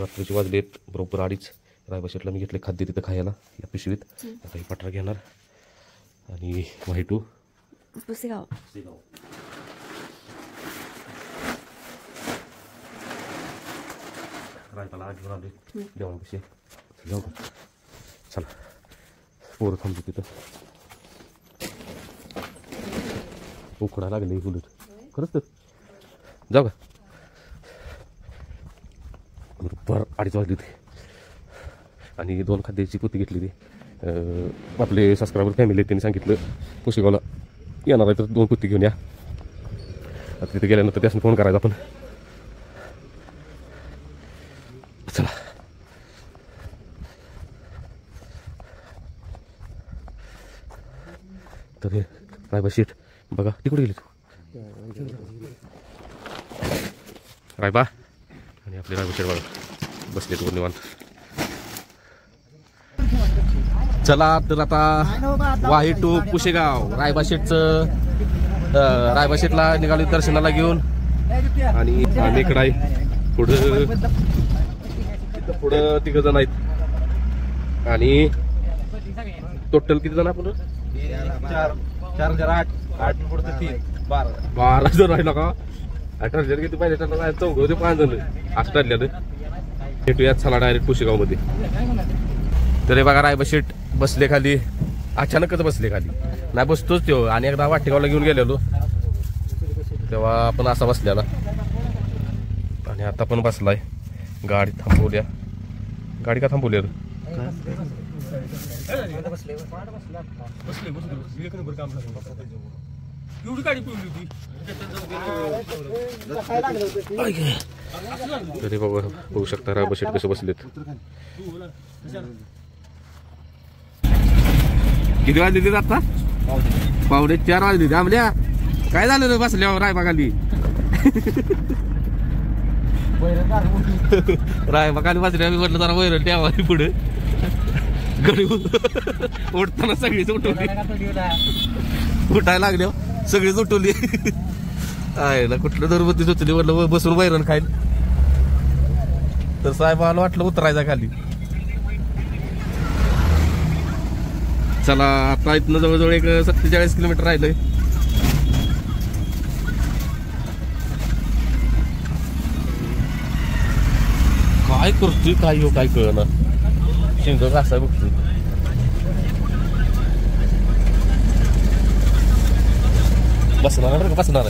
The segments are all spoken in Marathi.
रात्रीचे वाजलेत बरोबर 2:30. रायबाशेटला मी घेतले खाद्य तिथं खायला या पिशवीत. आता ही पटरा घेणार आणि व्हाईटू पुसेगाव रायबाला घेऊन आले देवांपाशी. जाऊ का? चला पोरं थांबतो तिथं. उकडा लागले बुलेट खरंच तर. जाऊ का? बरोबर 2:30 वाजली होती आणि 2 खाद्याची पोती घेतली ती. आपले सबस्क्रायबर फॅमिली त्यांनी सांगितलं पुसेगावला येणार आहे तर 2 पोती घेऊन या. आता तिथे गेल्यानंतर त्यासनी फोन करायचा आपण. चला तर हे रायबा शेठ बघा तिकडे गेली तू रायबा आणि आपले रायबा शेठ बघा बसले तू निवांत. चला तर आता वाही टू पुसेगाव रायबा शेठला निघालो दर्शनाला घेऊन. आणि आम्ही इकडं आहे पुढं 3 जण आहेत आणि टोटल किती जण आपण 12 जण राहिला का. 18 जण किती पाहिजे 4 होते 5 जण असं ठरलेलं. भेटूयात चला डायरेक्ट पुसेगाव मध्ये. तर हे बघा रायबा शेठ बसले खाली. अचानकच बसले खाली. नाही बसतोच तो. आणि एकदा वाटेगावला घेऊन गेलेलो तेव्हा आपण असा बसलेला आणि आता पण बसलाय. गाडी थांबवल्या. गाडी का थांबवली तरी बाबा बघू शकता रायबा शेठ कसे बसलेत. किती वाजले तिथे आता 4:45 वाजले. थांबल्या काय झालं रे बसल्यावर रायबा खाली. रायबा खाली बसल्या. मी म्हटलं जरा वैरण ठेवा पुढे. गडी उठताना सगळीच उठवली. उठायला लागल्या सगळीच उठवली. आहे ना कुठलं दरबत्ती सुचली म्हटलं बसून वैरण खाईल. तर साहेबाला वाटलं उतरायचा खाली. चला आता इथनं जवळजवळ एक 47 किलोमीटर राहिलंय. काय करतोय काय हो काय कळ ना. शिंग कसा बघतोय. बसणार का बसणार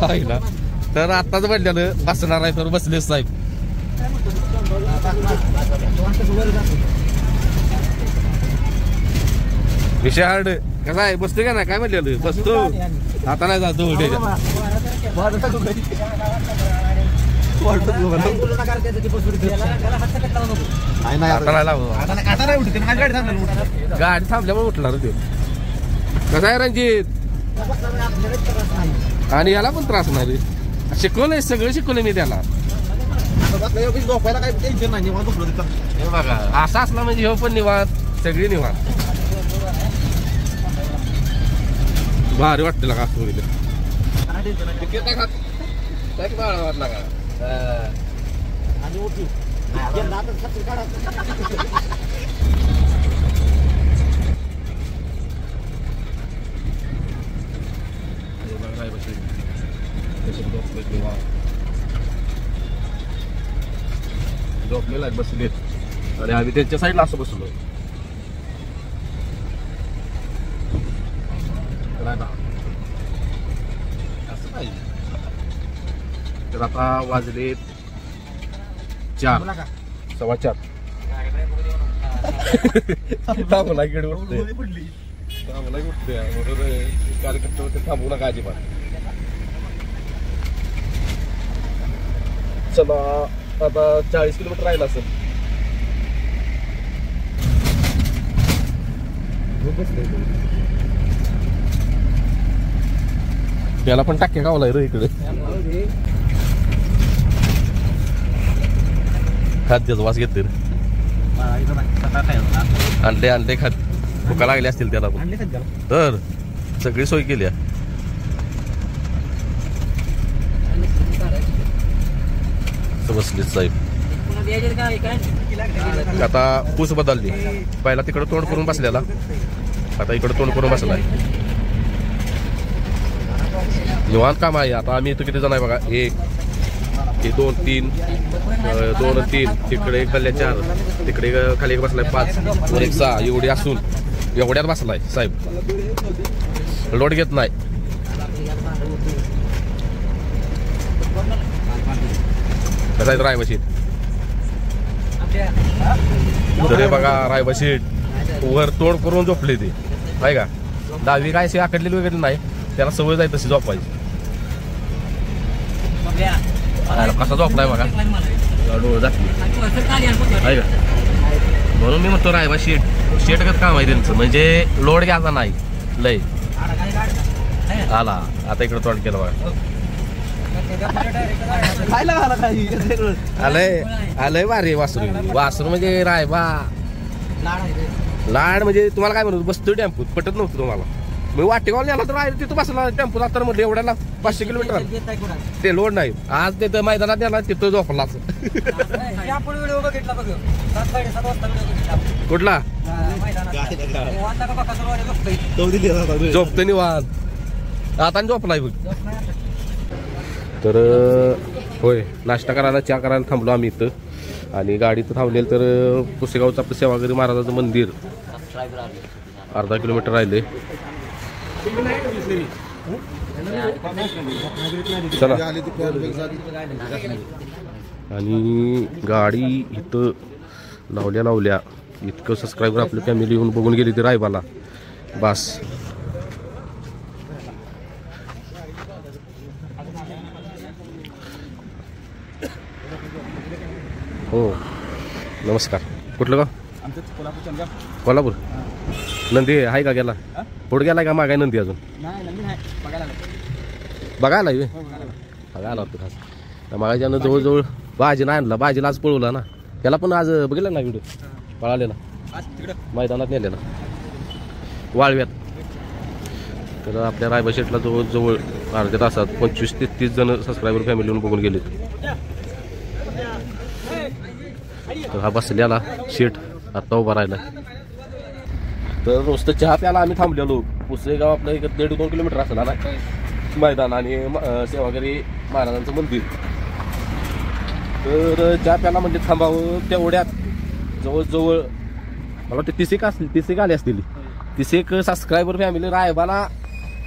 आहे ना. तर आताच म्हणलेलं बसणार आहे तर बसलेच साहेब. विषय हार्ड कसा आहे बसतो का नाही काय म्हणलेलं बसतो. आता नाही जातो गाडी थांबल्यामुळे उठणार तो. कसा आहे रणजित. आणि याला पण त्रास नाही. शिकवलंय सगळं शिकवलंय मी त्याला. बघा असा असला म्हणजे हो पण निवांत सगळी निवांत. भारी वाटते का असं वाटला का. झोपलेला आहे बसलेत आणि आम्ही त्यांच्या साईडला असं बसलो. तर आता वाजले 4 4:15. थांबला गिड उठते कार्यकर्ते होते थांबू नका अजिबात. चला आता 40 किलोमीटर राहिला असेल. त्याला पण टाक्या गावलाय रे इकडे. खाद्याचा वास घेते आणले खाद भुका लागले असतील त्याला पण. तर सगळी सोय केली. बसलीत साहेब. आता पूस बदलली. पहिला तिकडं तोंड करून बसलेला, आता इकडं तोंड करून बसलाय. निवांत काम आहे. आता आम्ही इथं किती जण आहे बघा, 1 2 3 2 3, तिकडे एक गल्ल्या 4, तिकडे खाली एक बसलाय 5 वर 1 6, एवढी असून एवढ्यात बसलाय साहेब. लोड घेत नाही. कसं आहे रायबाशीट? तरी बघा रायबाशीट वर तोड करून झोपले ते, आहे का? डावी काय अशी आकडलेली वगैरे नाही, त्याला सवय जाईल तशी झोपायची. कसा झोपलाय बघा, डोळ जाते, आहे का? म्हणून मी म्हणतो रायबा शेटगत काम आहे त्यांचं, म्हणजे लोड घ्यायचा नाही लय. आला आता इकडे तोंड केलं बघा. आलंय आलंय भारी वासरू. वासरू म्हणजे रायबा लाड, म्हणजे तुम्हाला काय म्हणतो, बसतो टेम्पूत, पटत नव्हतं तुम्हाला. मी वाटेगाव नेला तर राहिलं तिथं बसला टेम्पूला, तर म्हटलं एवढ्याला 500 किलोमीटर ते लोड नाही. आज तिथं मैदानात नेला, तिथं झोपला. कुठला झोपतो निवांत, आता झोपलाय बघ. तर होय, नाश्ता करायला चहा करायला थांबलो आम्ही इथं, आणि गाडी तर थांबलेली. तर पुसेगावचं आपलं सेवागिरी महाराजाचं मंदिर अर्धा किलोमीटर राहिले. चला, आणि गाडी इथं लावल्या इतकं सबस्क्रायबर आपली फॅमिली येऊन बघून गेली ती रायबाला, बस. हो नमस्कार. कुठलं गाव? कोल्हापूर. नंदी आहे का? गेला पुढे गेलाय का? मागाय नंदी अजून बघायला बघायला होतं खास. मागायच्यानं जवळजवळ बाजीला आणला, बाजीला आज पळवला ना. त्याला पण आज बघितलं ना व्हिडिओ, पळालेला मैदानात नेलेला वाळव्यात. तर आपल्या रायबा शेटला जवळजवळ अर्ध्या तासात 25 ते 30 जण सबस्क्रायबर फॅमिलीहून बघून गेले. तर हा बसलेला शेट आता उभा राहिला. तर रोज चहा प्याला आम्ही थांबलेलो. पुसेगाव आपलं 1.5-2 किलोमीटर असला ना मैदान, आणि सेवागिरी महाराजांचं मंदिर. तर चहा प्याला म्हणजे थांबावं. तेवढ्यात जवळजवळ मला वाटतं 30 आली असतील. 30 सबस्क्रायबर फॅमिली रायबाला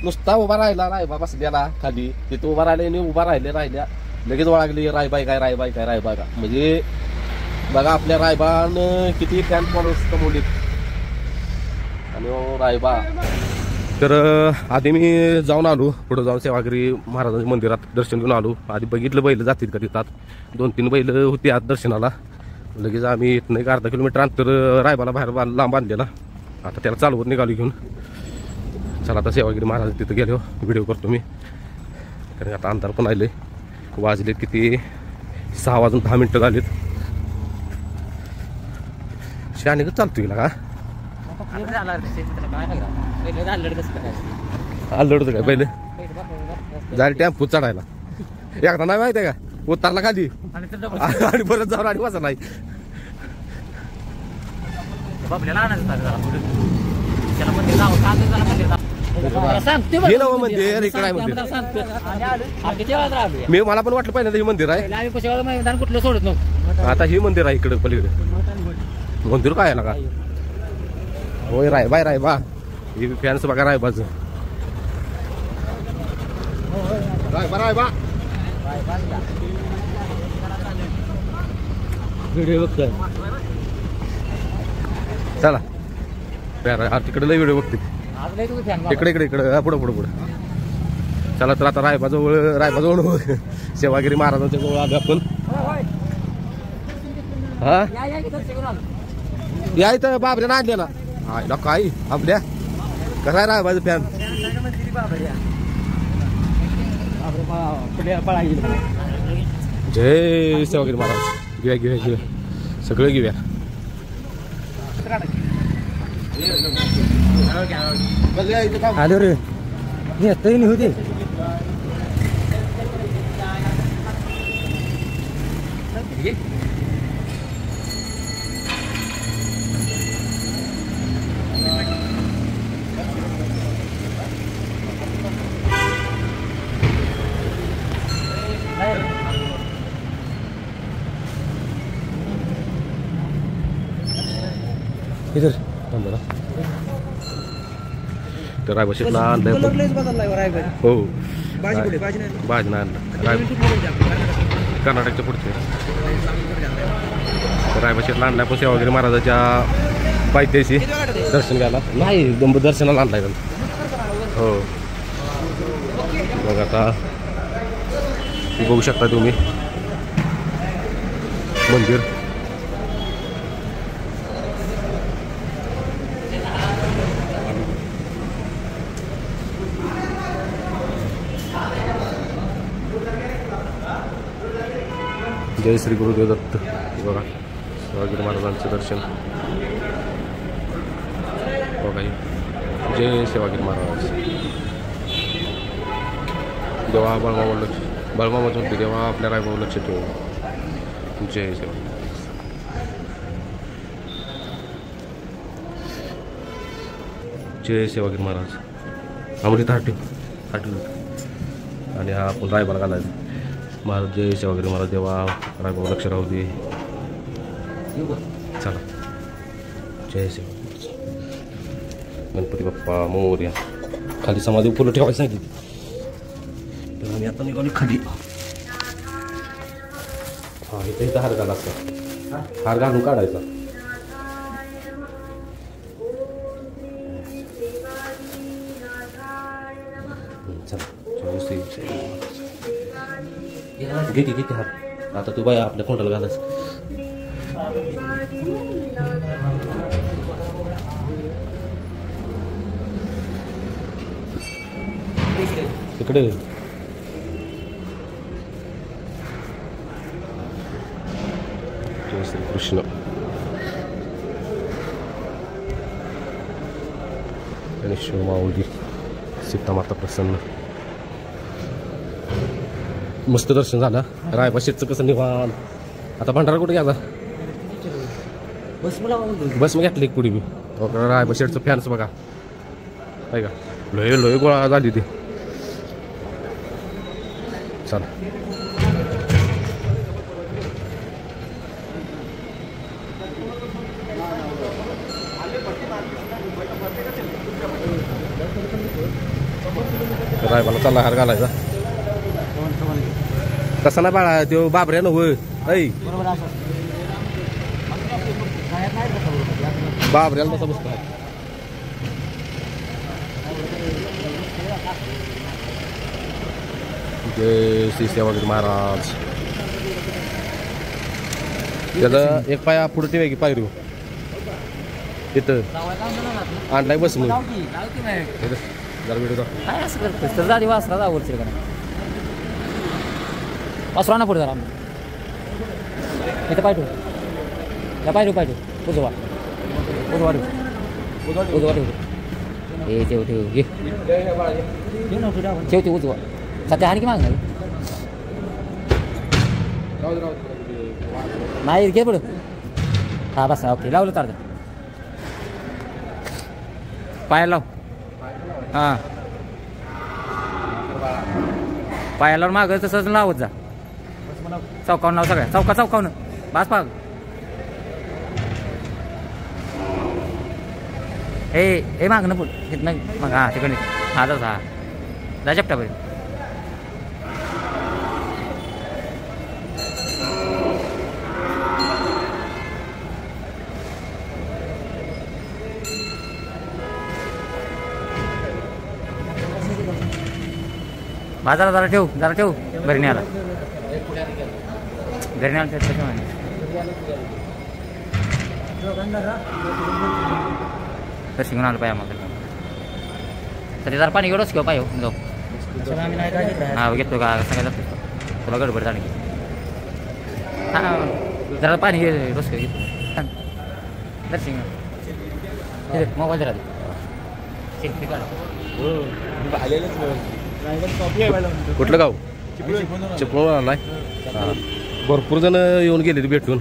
नुसता उभा राहिला. रायबा बसलेला खाली, तिथं उभा राहिले आणि उभा राहिल्या लगेच ओळखली, रायबाई काय रायबाई काय रायबा का. म्हणजे बघा आपल्या रायबानं किती फॅन फॉलोअर्स कमवलीत. आणि रायबा तर आधी मी जाऊन आलो, पुढे जाऊन सेवागिरी महाराजांच्या मंदिरात दर्शन घेऊन आलो. आधी बघितलं बैल जातील का तिथं. 2-3 बैल होती आज दर्शनाला. लगेच आम्ही इथनं 1 अर्धा किलोमीटर अंतर रायबाला बाहेर लांब आणलेला. आता त्याला चालवत निघालो घेऊन. चला आता सेवागिरी महाराज तिथं गेलो, व्हिडिओ करतो मी, कारण आता अंधार पण आले. वाजलेत किती, 6 वाजून 10 मिनिटं झालेत. शाने का चालतो गेला का? आलडतं काय पहिले जायला टेम्पो चढायला एकदा नाही माहिती आहे का? उतरला खाली आणि परत जाऊन आणि वाचा नाही. हे नवं मंदिर इकडे आहे मंदिर. मी मला पण वाटलं पाहिजे हे मंदिर आहे. कुठलं सोडत नव्हतं. आता हे मंदिर आहे इकडे पलीकडे. मंदिर काय आहे ना का? होय रायबा रायबा. हे फॅन्स बघा रायबाचं. रायबा व्हिडिओ बघतोय. चला तिकडे लय व्हिडिओ बघते. इकडे इकडे इकडे पुढे पुढे पुढे. चला तर आता रायबाजवळ सेवागिरी महाराजांच्या जवळ आलो आपण. हा या इथं बाबऱ्यानं आणलेला आयला काय आपल्या कसा आहे रायबाचं फॅन. जय सेवागिरी महाराज. घेऊया सगळं घेऊया. आलो रे येतही नाही होते. इधर जरा तर रायबाशीतला आणलंय आपण. हो भाजी नाही आणलं कर्नाटकच्या पुढचे रायबाशीतला आणलाय पण सेवागिरी महाराजाच्या पायथ्याशी दर्शन घ्यायला नाही दर्शनाला आणलाय का हो. मग आता बघू शकता तुम्ही मंदिर जय श्री गुरुदेव दत्त. बघा सेवागिरी महाराजांचं दर्शन बघा. जय सेवागिरी महाराज. देवा बळमामा लक्ष बळमामाच म्हणते देवा आपल्या रायबावर लक्ष ठेवू. जय सेवागिरी. जय सेवागिरी महाराज. अमृत हाटीव आणि हा आपण रायबाला घालायचं. महाराज जय सेवागिरी महाराज देवा रायबावर लक्ष राहू दे. चला जय सेवागिरी. गणपती बाप्पा मोरया. खाली समाधी फुलं ठेवायची सांगितली तर आम्ही आता निघालो खाली. हा इथं हार घाला असता हार घालून काढायचा. चला घेते हार. आता तू बाय आपल्या कोंडाला घालायचं. इकडे जय श्री कृष्ण. गणेश्वर माऊली सीतामाता प्रसन्न. मस्त दर्शन झालं. रायबाशीचं कसं निवान. आता भंडारा कुठे घ्यायचा बस मग घेतली पुढे मी. रायबाशीचं फॅन्स बघा काय का लोय लोय गोळा झाली ती. चला रायबाला चालला हार घालायचा. तसा नाही बाळा तो बाबऱ्या न होय ऐ बाबऱ्याला तसा बसतो. जय श्री सेवागिरी महाराज. त्याला एक पाया पुढे ठेवा की पायरू इथं आणलाय बस मग जरा व्हिडिओ काय असं करतोस तर जाडी वासरा जावरची का वासरा ना पुढे जरा इथं पाय ठेव या पाय ठेव उजवा उजवा ठेव हे ठेव घे ठेवते उजवा सध्या हानी की माग नाही घे पुढं. हा बस ओके लावलं तर पायाला लाव. हां पायाला माग तसंच लावत जा. चौकावून लाव सगळ्या चौकावून बास पाग. हे माग ना पुढ नाही मग हां तिकडे हा तसा हा जा चपटा पाहिजे. बाजारात जरा ठेव घरी नाही आला तर शिंगून आलं पाहिजे आम्हाला. तरी जरा पाणी घेऊनच घेऊ पाहिजे जाऊ. हा घेतो का सगळ्या जातो तुला गडबड झाली. हां जरा पाणी घे रोज घेतो दर्शिंग मोबाईल जरा कुठलं गाव चिपळूण आलाय. भरपूर जण येऊन गेले भेटून.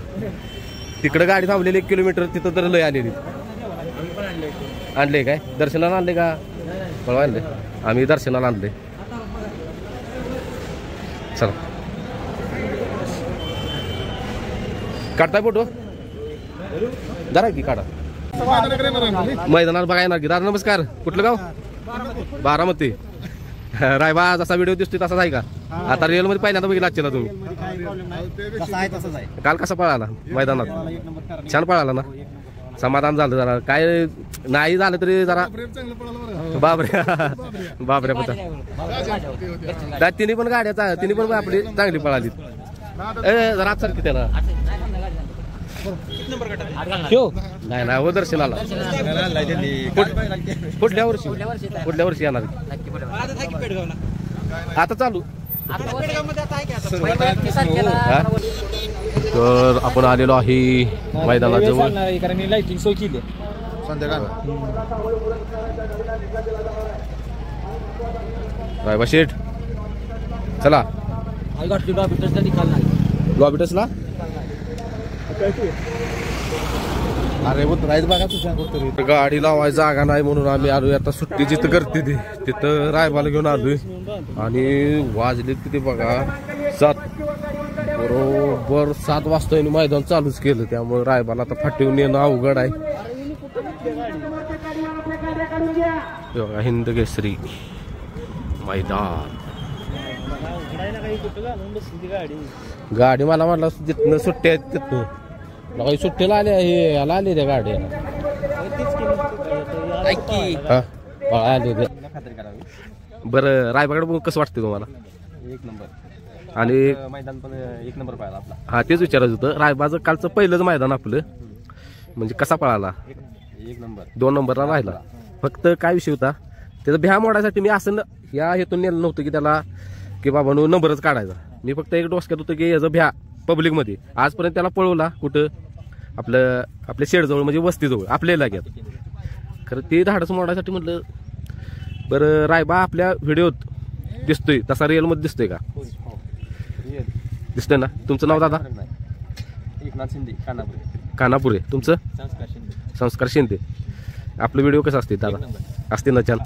तिकडं गाडी थांबलेली 1 किलोमीटर तिथं तर लय आलेली. आणले काय दर्शनाला आणले का मला आणले. आम्ही दर्शनाला आणले. चला काढताय फोटो जरा की काढा. मैदानात बघा येणार की दादा नमस्कार कुठलं गाव बारामती रायबा जसा व्हिडिओ दिसतोय तसाच आहे का आता रिअल मध्ये पहिल्यांदा बघितला आजच्या तुम्ही काल कसा पळाला मैदानात छान पळाला ना समाधान झालं जरा काय नाही झालं तरी जरा बाबरे बाबरे पण तिन्ही पण गाड्या तिन्ही पण आपली चांगली पळाली जरा आज सारखी त्याला नाही ना हो दर्शनाला पुढल्या वर्षी येणार आता चालू तर आपण आलेलो आहे मैदानाजवळ कारण मी लाईटिंग सोय केली रायबा शेठ चला लॉबिटसला अरे राईत बघा तू गाडी लावायची जागा नाही म्हणून आम्ही आलोय आता सुट्टी जिथं करते ती तिथं रायबाला घेऊन आलोय आणि वाजले किती बघा 7 बरोबर 7 वाजता मैदान चालूच केलं त्यामुळे रायबाला आता फाटीवून येणं अवघड आहे बघा हिंद केसरी मैदान गाडी मला म्हटलं जिथनं सुट्ट्या आहेत तिथनं काही सुट्टीला आल्या हे याला आले त्या गाड्या आले बरं रायबाकडे बघून कसं वाटतं तुम्हाला एक नंबर आणि मैदान पण एक नंबर पाहिला आपला हा तेच विचारायचं होतं रायबाचं कालचं पहिलंच मैदान आपलं म्हणजे कसा पळाला एक नंबर 2 नंबरला राहिला फक्त काय विषय होता त्याचा भ्या मोडायसाठी मी असं या हेतून नेलं नव्हतं की त्याला की बाबा नंबरच काढायचा मी फक्त एक डोसक्यात होतं की याचं भ्या पब्लिकमध्ये आजपर्यंत त्याला पळवला कुठं आपल्या शेडजवळ म्हणजे वस्तीजवळ आपल्या इलाक्यात खरं ते धाडस मोडायसाठी म्हटलं बरं रायबा आपल्या व्हिडिओत दिसतोय तसा रिअलमध्ये दिसतोय का दिसतोय ना तुमचं नाव दादा एकनाथ शिंदे कानापुरे तुमचं संस्कार शिंदे आपलं व्हिडिओ कसं असते दादा असते ना छान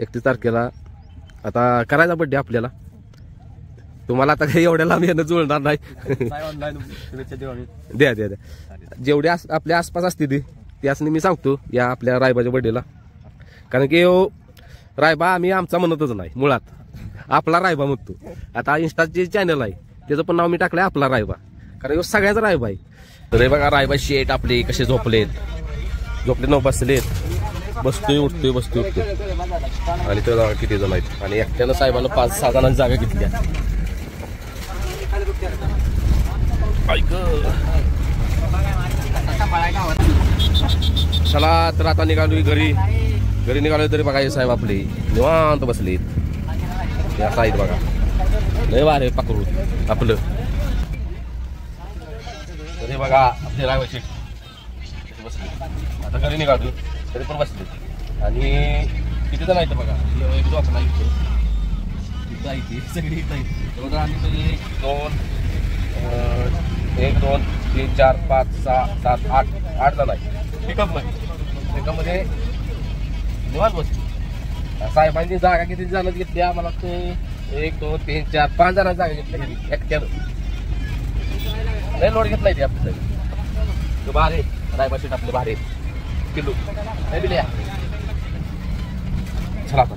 31 तारखेला आता करायचा बड्डे आपल्याला तुम्हाला आता काही एवढ्या लांब येणं जुळणार नाही द्या द्या द्या जेवढे आपल्या आसपास असते ती त्यासनी मी सांगतो या आपल्या रायबाच्या बड्डेला कारण की रायबा आम्ही आमचा म्हणतच नाही मुळात आपला रायबा म्हणतो आता इंस्टाचे चॅनल आहे त्याचं पण नाव मी टाकलंय आपला रायबा कारण सगळ्याचा रायबा आहे तर हे बघा रायबा शेट आपले कसे झोपले न बसलेत बसतोय उठतोय आणि तर किती जण आहेत आणि एकट्यानं साहेबांना 5-6 जणांची जागा घेतल्या चला तर आता निघालो घरी निघालो तरी बघा हे साहेब आपले निवांत बसलेत या साईड बघा लय वारे पाकरू आपलं तरी बघा आपले रायबाचे बसले आता घरी निघालो तरी पण बसले आणि किती जण आहेत बघा सगळी आम्ही तरी 1 2 3 4 5 6 7 8 जण आहे पिकअपमध्ये निवांत बसले साहेबांनी जागा किती जण घेतली आम्हाला ते 1 2 3 4 5 जणांची जागा घेतली एकट्यानं लय लोड घेतलाय ते आपल्याला तो भारे रायबा शेट आपले भारे किलो चला आता